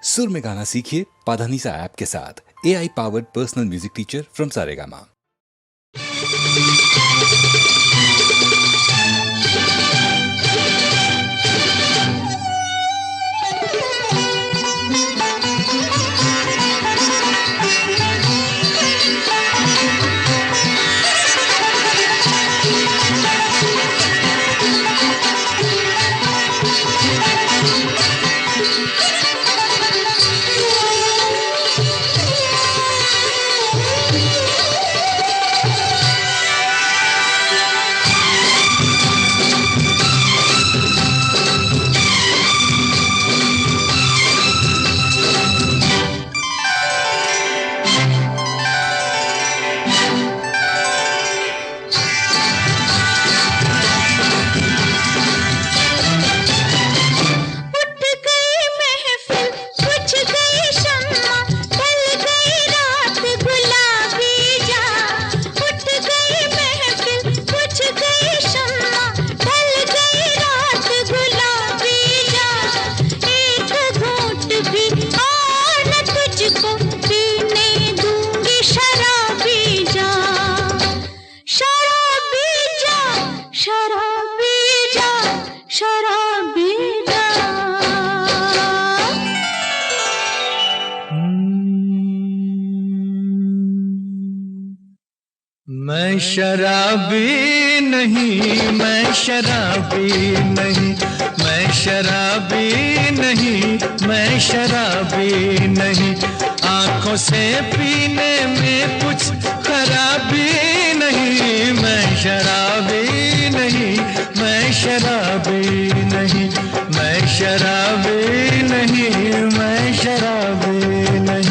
सुर में गाना सीखिए पाधानीसा ऐप के साथ। AI powered personal music teacher from Saregama. मैं शराबी नहीं, मैं शराबी नहीं, मैं शराबी नहीं, मैं शराबी नहीं। आंखों से पीने में कुछ खराबी नहीं। मैं शराबी नहीं, मैं शराबी नहीं, मैं शराबी नहीं, मैं शराबी नहीं।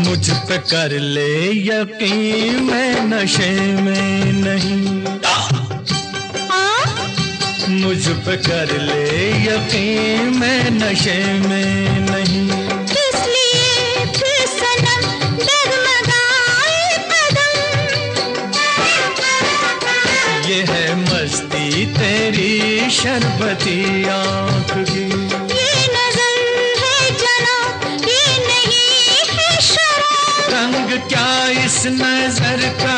मुझ पे कर ले यकीन, मैं नशे में नहीं। मुझ पे कर ले यकीन, मैं नशे में नहीं। किस लिए फिर सनम डगमगाए कदम। ये है मस्ती तेरी शरबती आँख की। रंग क्या इस नजर का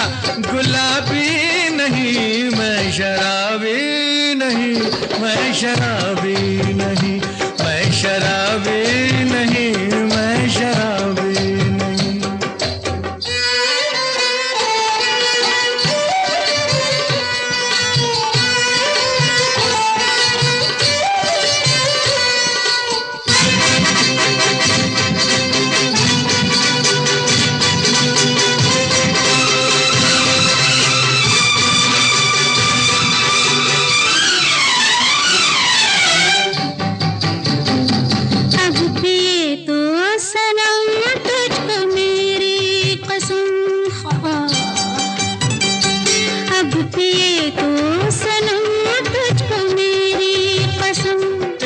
गुलाबी नहीं। मैं शराबी नहीं, मैं शराबी नहीं, मैं शराबी नहीं, मैं शराबी नहीं।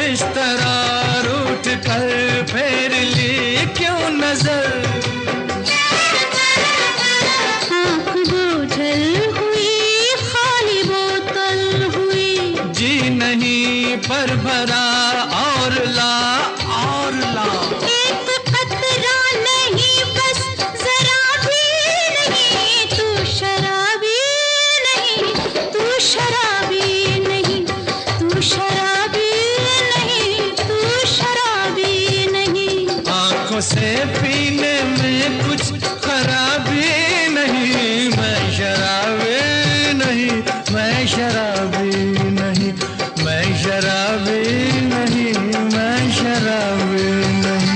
इस तरह रूठ कर फेर ली क्यों नजर। आँख बोझल हुई, खाली बोतल हुई। जी नहीं पर भरा और ला, और ला। एक कतरा नहीं, बस जरा भी नहीं। तू शराबी नहीं, तू शराबी नहीं, तू शराबी नहीं, तू शराबी नहीं। आंखों से पीने में कुछ खराबी नहीं। मैं शराबी नहीं, मैं शराबी नहीं, मैं शराबी नहीं, मैं शराबी नहीं।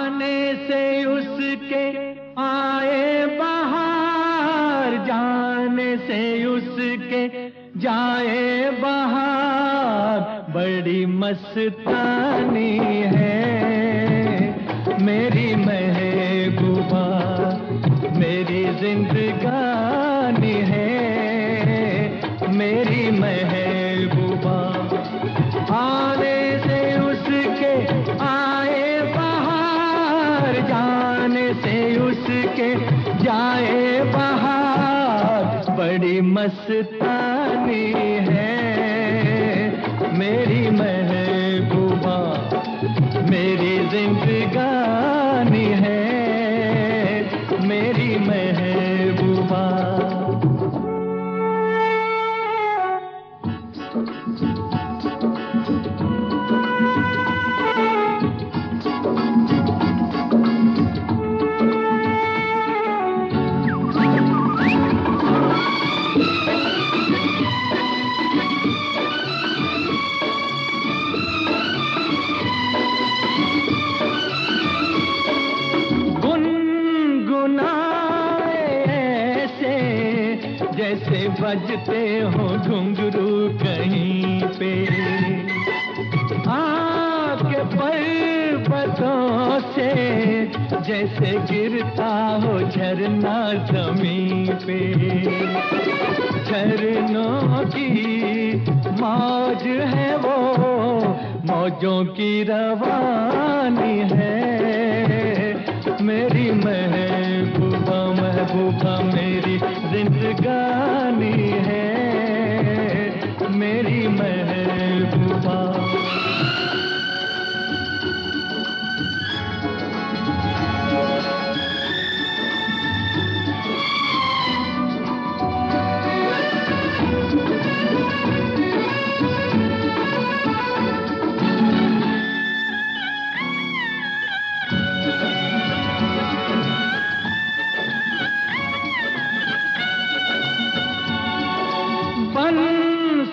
आने से उसके आए बहार, जाने से उसके जाए बहार, बड़ी मस्तानी है मेरी महबूबा, मेरी जिंदगानी है मेरी महबूबा। आने से उसके आए बहार, जाने से उसके जाए बहार, बड़ी मस्तानी है मेरी महबूबा, मेरी जिंदगानी है मेरी महबूबा। जैसे बजते हो घुंघरू कहीं पे, आपके पर्वतों से जैसे गिरता हो झरना जमीन पे। झरनों की मौज है वो, मौजों की रवानी है मेरी महबूबा, महबूबा मेरी जिंदगानी है मेरी महबूबा।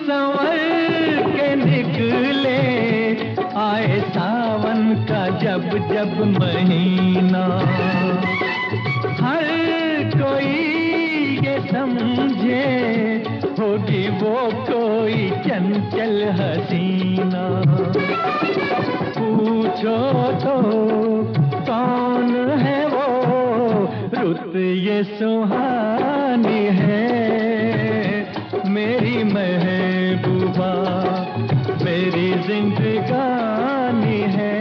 संवर के निकले आए सावन का जब जब महीना, हर कोई ये समझे होगी वो कोई चंचल हसीना। पूछो तो कौन है वो, रुत ये सुहानी है मेरी महबूबा, मेरी जिंदगानी है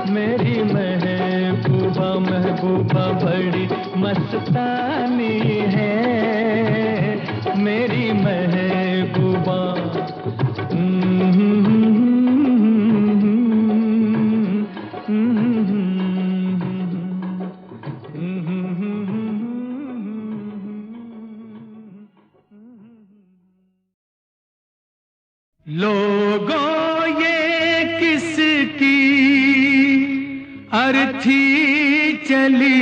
मेरी महबूबा, महबूबा बड़ी मस्तानी है मेरी महबूबा। लोगों ये किसकी अर्थी चली,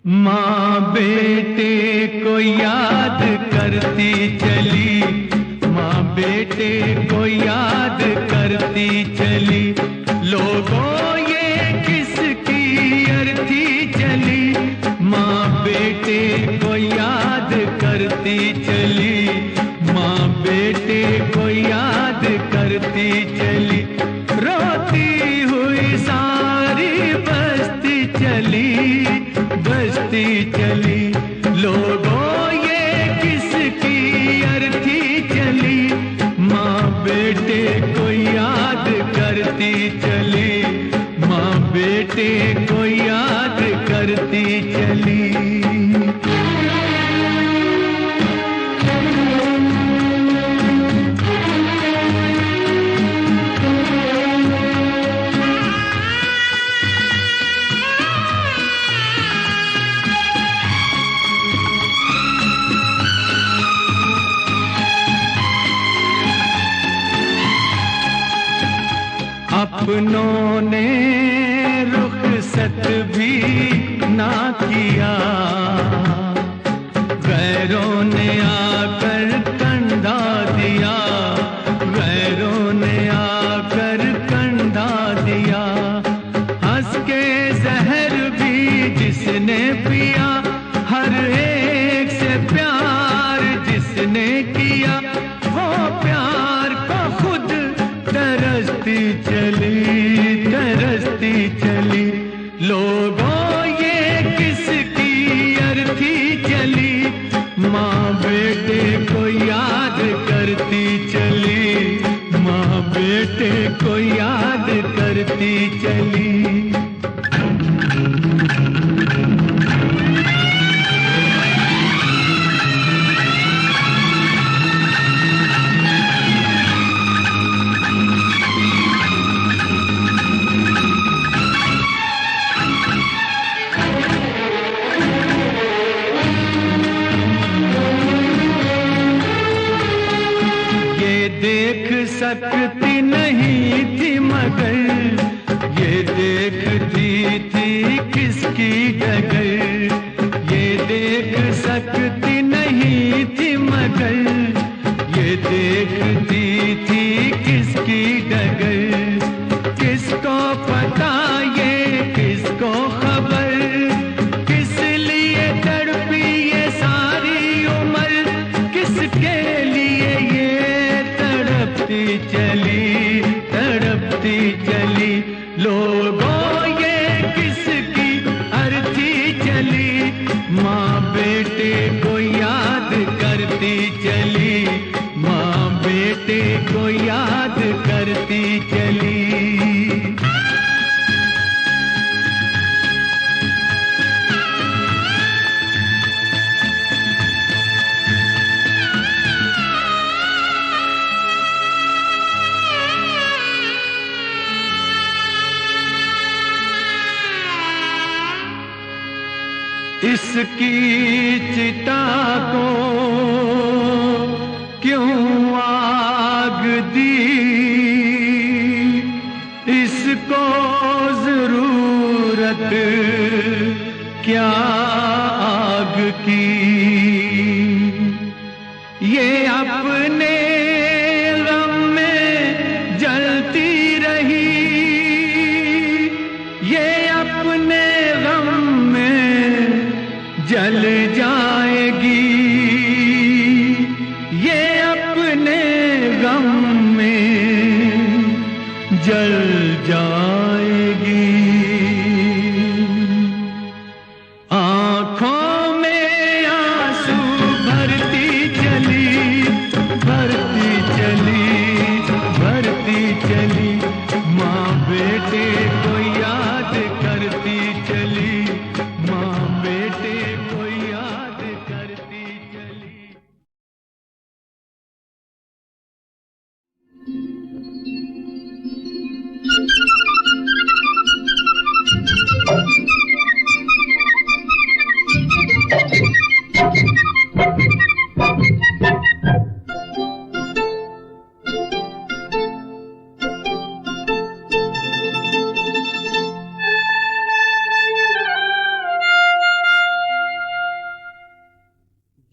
माँ बेटे को याद करती चली, माँ बेटे को याद करती चली। लोगों ये किसकी अर्थी चली, माँ बेटे को याद करती चली, माँ बेटे को याद करती चली। रोती हुई सारी बस्ती चली, बस्ती चली। लोगों ये किसकी अर्थी चली, माँ बेटे को याद करती चली, माँ बेटे को याद करती चली। अपनों ने रुखसत भी ना किया, गैरों ने आकर कंधा दिया, गैरों ने आकर जिसने पिया हर एक से प्यार जिसने किया वो प्यार को खुद तरसती चली लोगों ये किसकी अर्थी चली माँ बेटे को याद करती चली माँ बेटे को याद करती चली देख सकती नहीं थी मगर ये देखती थी किसकी डगर ये देख सकती नहीं थी मगर ये देखती थी किसकी डगर किसको पता ये किसको खबर किस लिए तड़पी ये सारी उम्र किसके लिए ये तड़पती चली लोगों ये किसकी अर्थी चली माँ बेटे को याद करती चली माँ बेटे को याद करती चली इसकी चिता को क्यों आग दी इसको जरूरत क्या आग की ये अपने गम में जलती रही ये अपने गम में जल जाएगी ये अपने गम में जल जाएगी आँखों में आंसू भरती चली माँ बेटे को याद करती चली माँ बेटे को याद करती चली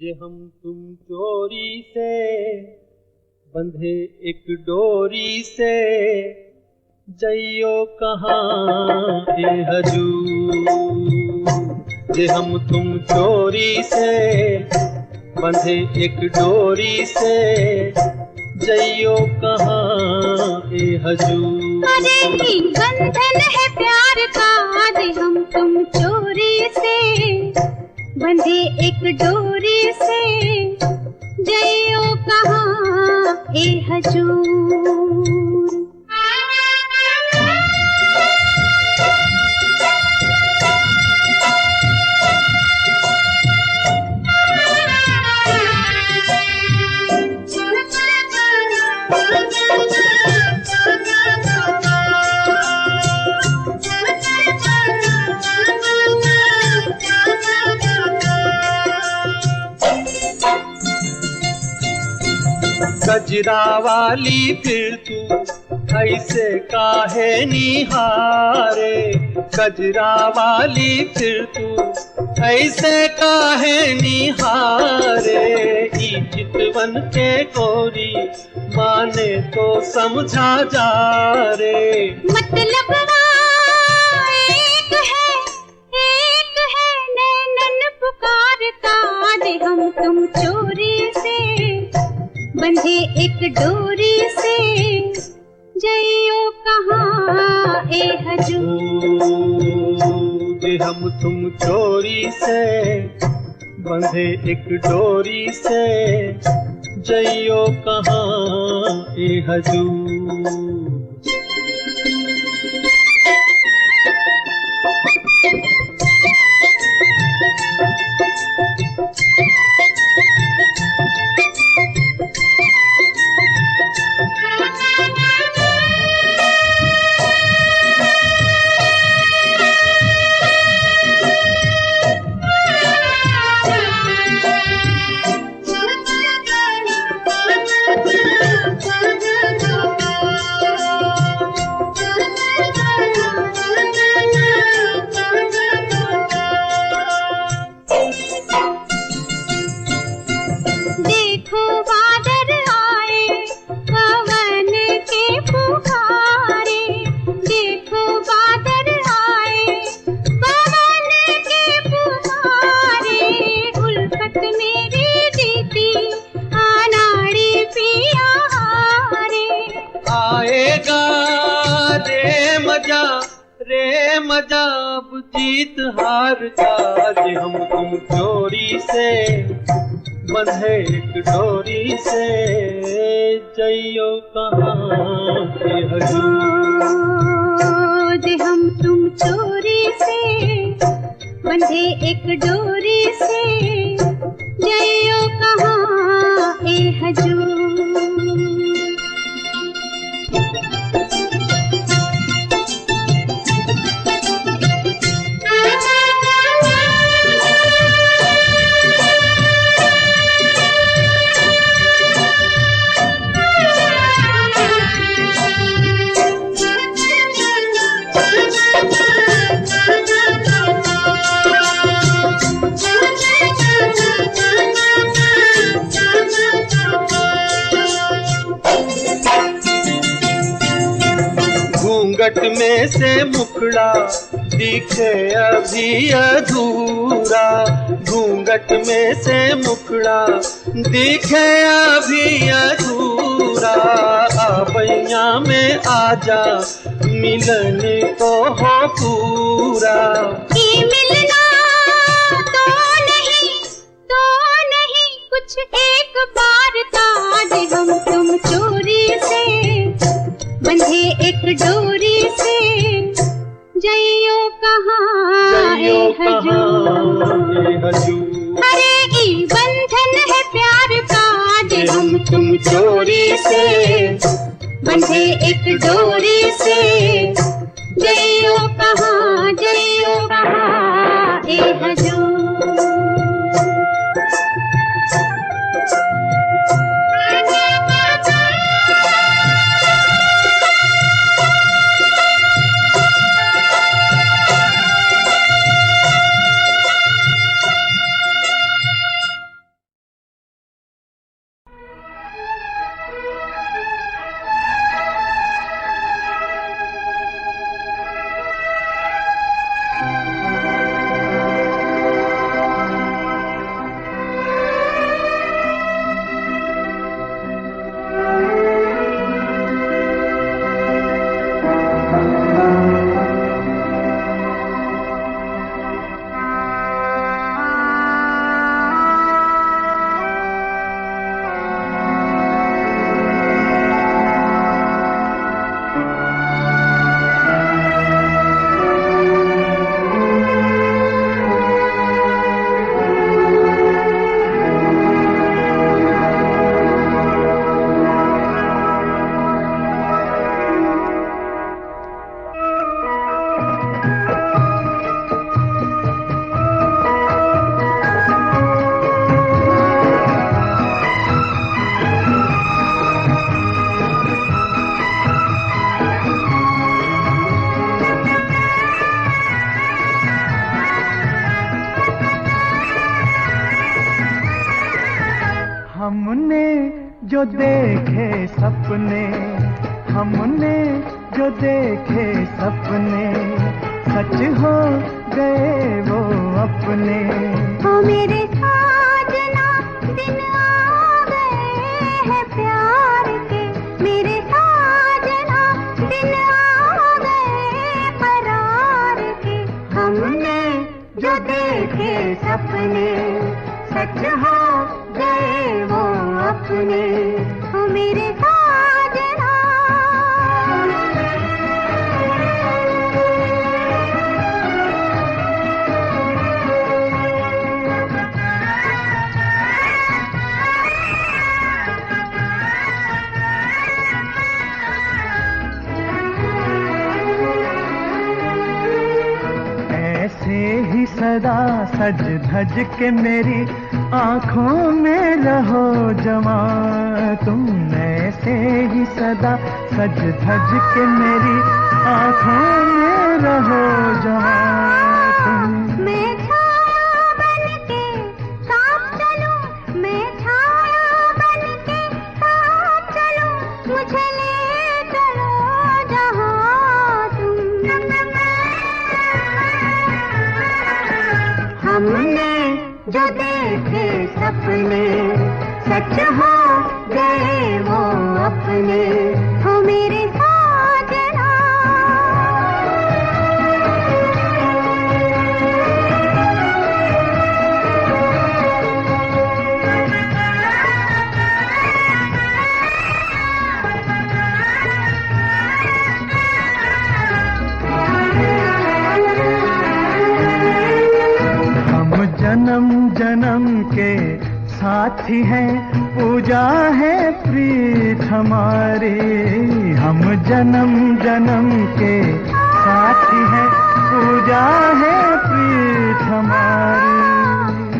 जे हम तुम चोरी से बंधे एक डोरी से जइयो कहाँ ए हजूर जे हम तुम चोरी से बंधे एक डोरी से जइयो कहाँ ए हजूर अरे ही बंधन है प्यार का जे हम तुम चोरी से बंधे एक डोरी से जइयो कहाँ ए हजूर कजरा वाली फिर तू ऐसे काहे निहारे कजरा वाली फिर तू ऐसे काहे निहारे ई चितवन के गोरी माने तो समझा जा रे मतलब एक है हम तुम चोरी से बंधे एक डोरी से जइयो कहाँ ए हजूर। हम तुम चोरी से बंधे एक डोरी से जइयो कहाँ ए हजूर। जब जीत हार आज हम तुम चोरी से बंधे एक डोरी से जइयो कहाँ के हजूर। हम तुम चोरी से बंधे एक डोरी से जइयो कहाँ ए हजूर। घूंघट में से मुखड़ा दिखे अभी अधूरा, घूंघट में से मुखड़ा दिखे अभी अधूरा। आबैया में आजा मिलन को हो पूरा। ये मिलना तो नहीं कुछ एक बार का। हम तुम चोरी से बंधे एक डोरी से जइयो कहाँ ए हजूर। अरे ई बंधन है प्यार का जे हम तुम चोरी से बंधे एक डोरी से जइयो कहाँ ए हजूर। हमने जो देखे सपने, हमने जो देखे सपने, सच हो गए वो अपने। ओ मेरे साजन दिन आ गए हैं प्यार के मेरे साजना, दिन आ गए करार के। हमने जो देखे सपने सच हो गए वो अपने, ओ मेरे साजना। ऐसे ही सदा सज धज के मेरी आँखों में रहो जमा तुम, ऐसे ही सदा सज धज के मेरी आँखों में रहो जमा तुम। मैं छाया बनके साथ चलूं, मैं छाया बनके साथ चलूं, मुझे ले चलो जहाँ तुम। हमने जो देखे सपने सच हो गए वो अपने, हो मेरे साजना। जन्म जन्म के साथी हैं, पूजा है प्रीत हमारी। हम जन्म जन्म के साथी हैं, पूजा है प्रीत हमारी।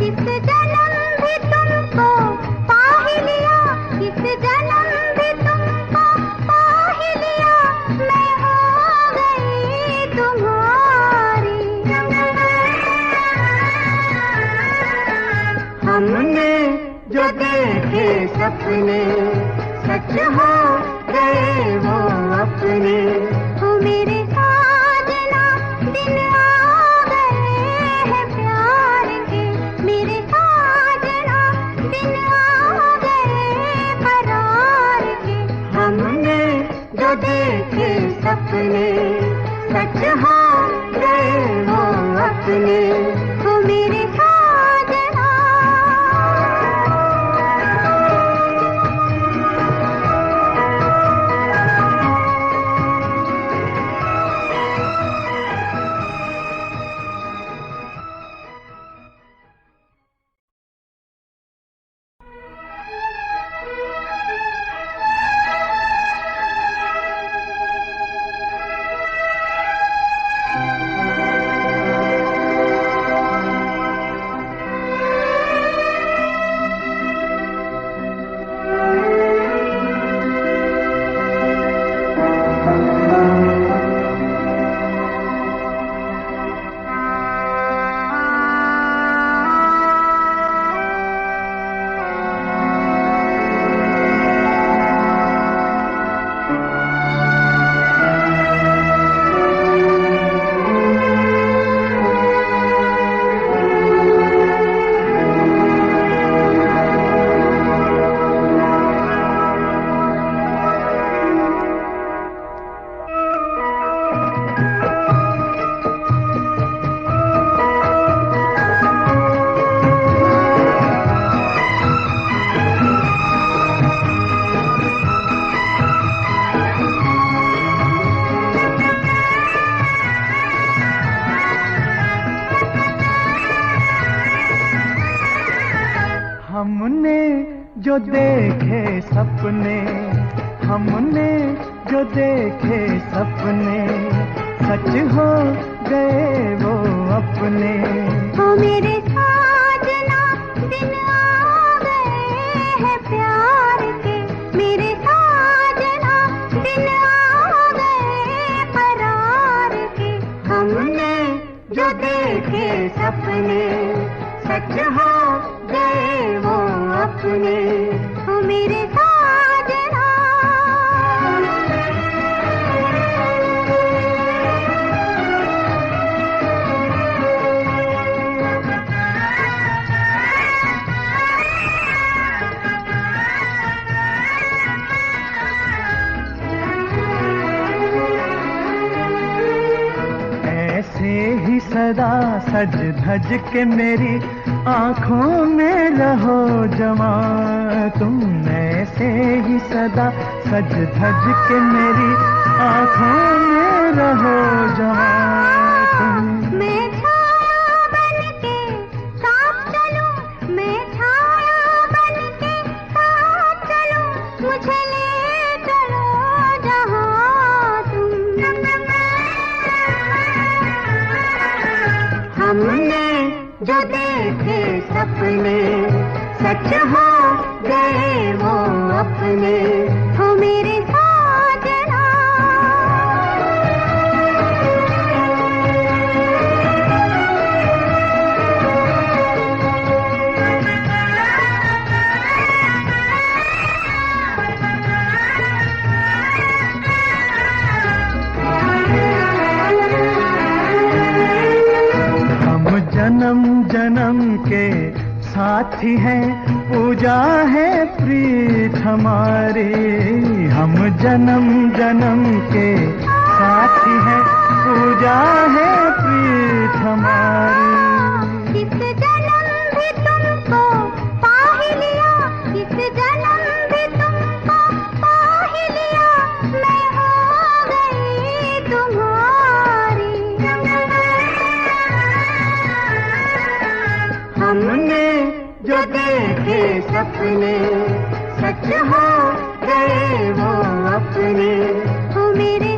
इस जन्म भी तुमको पा ही लिया, इस जन्म भी तुमको पा ही लिया, मैं हो गई तुम्हारी। हमने जो देखे सपने सच हो गए वो अपने, हो मेरे साजना, दिन आ गए हैं प्यार के मेरे साजना, दिन आ गए करार के। हमने जो देखे सपने सच हो गए वो अपने, हो मेरे साजना। हमने जो देखे सपने, हमने जो देखे सपने सच हो गए वो अपने। हो मेरे साजना, दिन आ गए हैं प्यार के मेरे साजना, दिन आ गए करार के। हमने जो देखे सपने सच हो गए वो अपने। हो मेरे साजना। ही सदा सज धज के मेरी आंखों में रहो जमा, तुम ऐसे ही सदा सज धज के मेरी आंखों में रहो जमा तुम। मैं छाया बनके साथ चलूं, मैं छाया बनके साथ चलूं, मुझे ले चलो जहां तुम। हमने जो देखे सपने सच हो गए वो अपने, हो मेरे साजना। जन्म जन्म के साथी हैं, पूजा है प्रीत हमारी। हम जन्म जन्म के साथी हैं, पूजा है प्रीत हमारी। इस जन्म भी तुमको पा ही लिया, इस जन्म भी तुमको पा ही लिया, मैं हो गई तुम्हारी। हमने जो देखे सपने सच हो गए वो अपने, हो मेरे